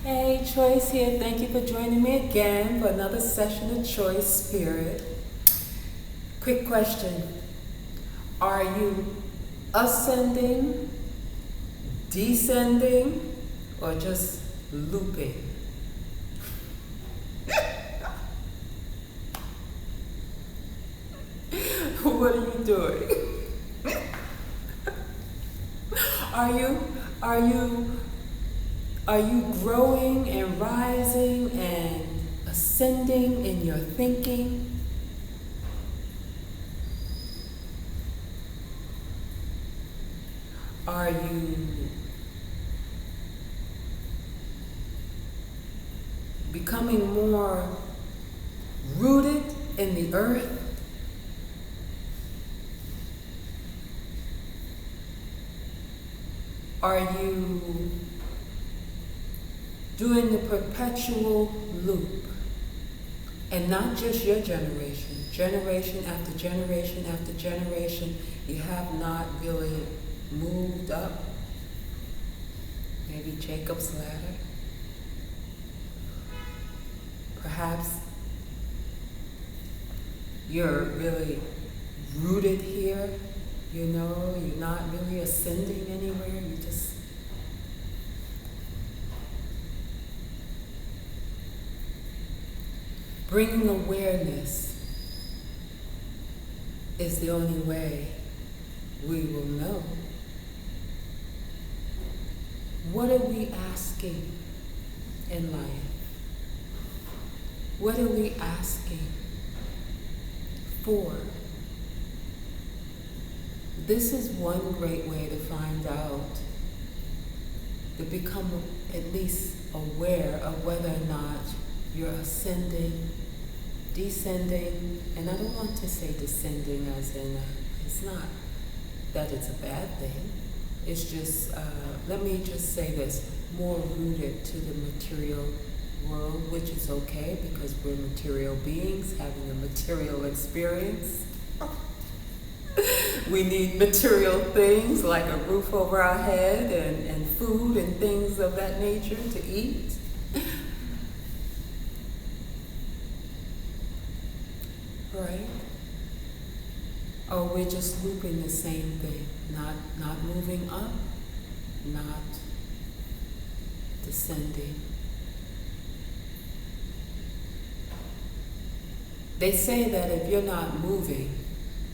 Hey, Choice here. Thank you for joining me again for another session of Choice Spirit. Quick question. Are you ascending, descending, or just looping? What are you doing? Are you growing and rising and ascending in your thinking? Are you becoming more rooted in the earth? Are you doing the perpetual loop? And not just your generation, generation after generation after generation, you have not really moved up. Maybe Jacob's ladder. Perhaps you're really rooted here, you're not really ascending anywhere, you just bringing awareness is the only way we will know. What are we asking in life? What are we asking for? This is one great way to find out, to become at least aware of whether or not you're ascending, descending, and I don't want to say descending as in, it's not that it's a bad thing. It's just, let me just say this, more rooted to the material world, which is okay because we're material beings having a material experience. We need material things like a roof over our head and food and things of that nature to eat. Right? Or we're just looping the same thing, not moving up, not descending. They say that if you're not moving,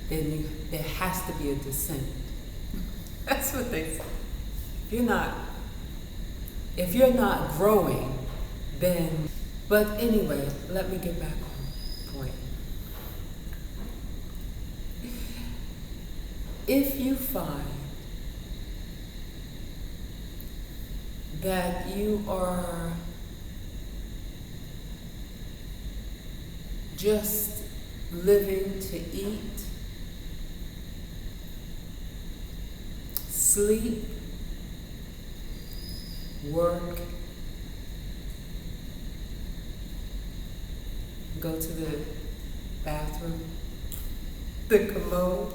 then there has to be a descent. That's what they say. If you're not growing, then, but anyway, let me get back on point. If you find that you are just living to eat, sleep, work, go to the bathroom, the commode,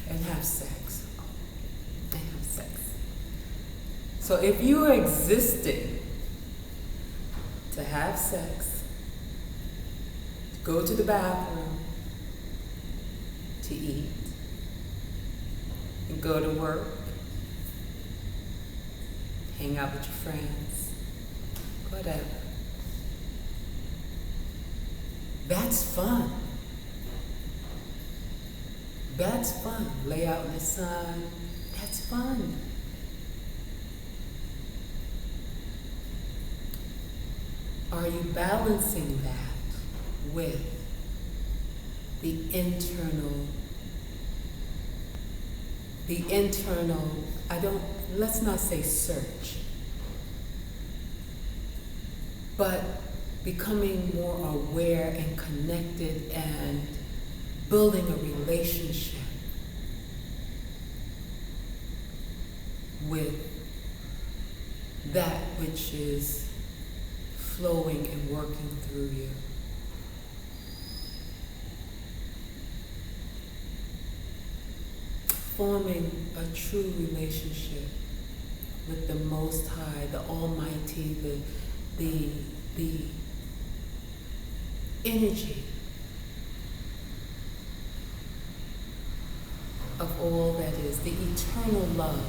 and have sex. So if you are existing to have sex, to go to the bathroom, to eat, and go to work, hang out with your friends, whatever. That's fun. That's fun. Lay out in the sun. That's fun. Are you balancing that with the internal, let's not say search, but becoming more aware and connected and building a relationship with that which is flowing and working through you. Forming a true relationship with the Most High, the Almighty, the energy of all that is, the eternal love.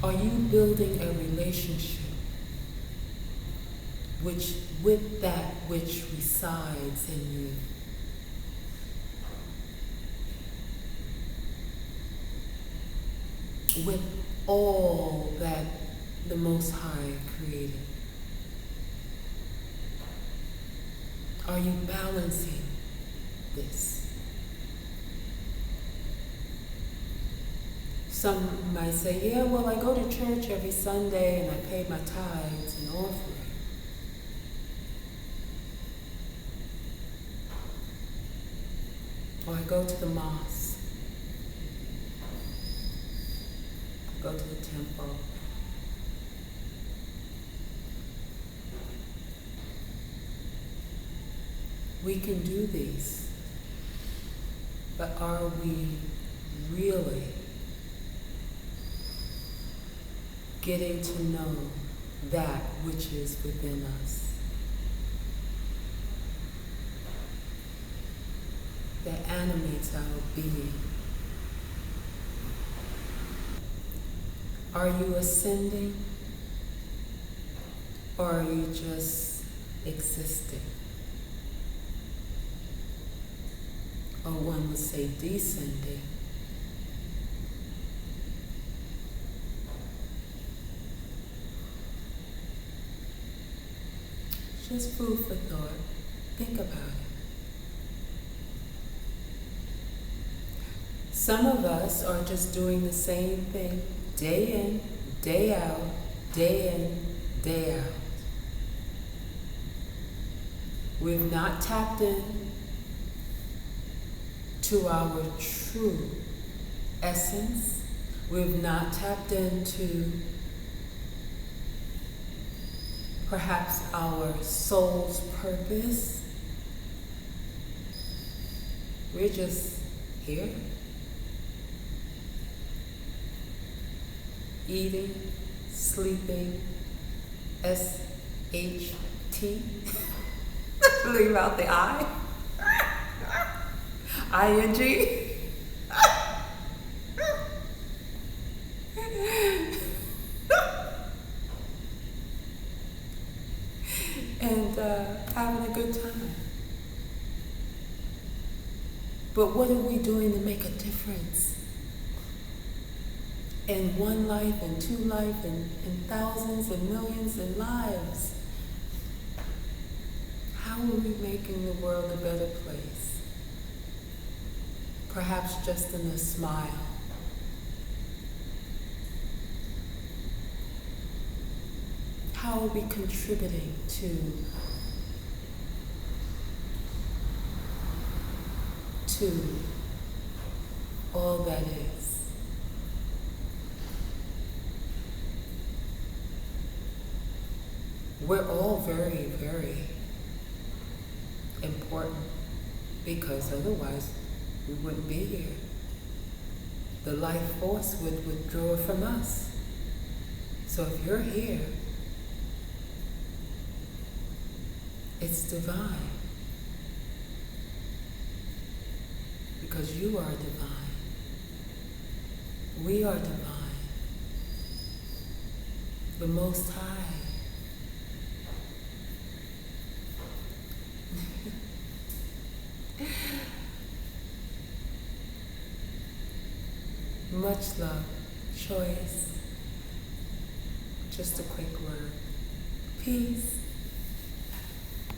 Are you building a relationship with that which resides in you? With all that the Most High created? Are you balancing this? Some might say, yeah, well, I go to church every Sunday and I pay my tithes and offering. Or I go to the mosque, go to the temple. We can do these, but are we really getting to know that which is within us, that animates our being? Are you ascending, or are you just existing? Or one would say descending. Just food for thought. Think about it. Some of us are just doing the same thing day in, day out, day in, day out. We've not tapped in to our true essence. We've not tapped into perhaps our soul's purpose. We're just here, eating, sleeping, S-H-T. Leave out the I. I-N-G. And having a good time. But what are we doing to make a difference? In one life, in two lives, in thousands and millions of lives. How are we making the world a better place? Perhaps just in a smile. How are we contributing to all that is? We're all very, very important, because otherwise we wouldn't be here. The life force would withdraw from us. So if you're here, it's divine, because you are divine. We are divine. The Most High. Much love, choice. Just a quick word. Peace.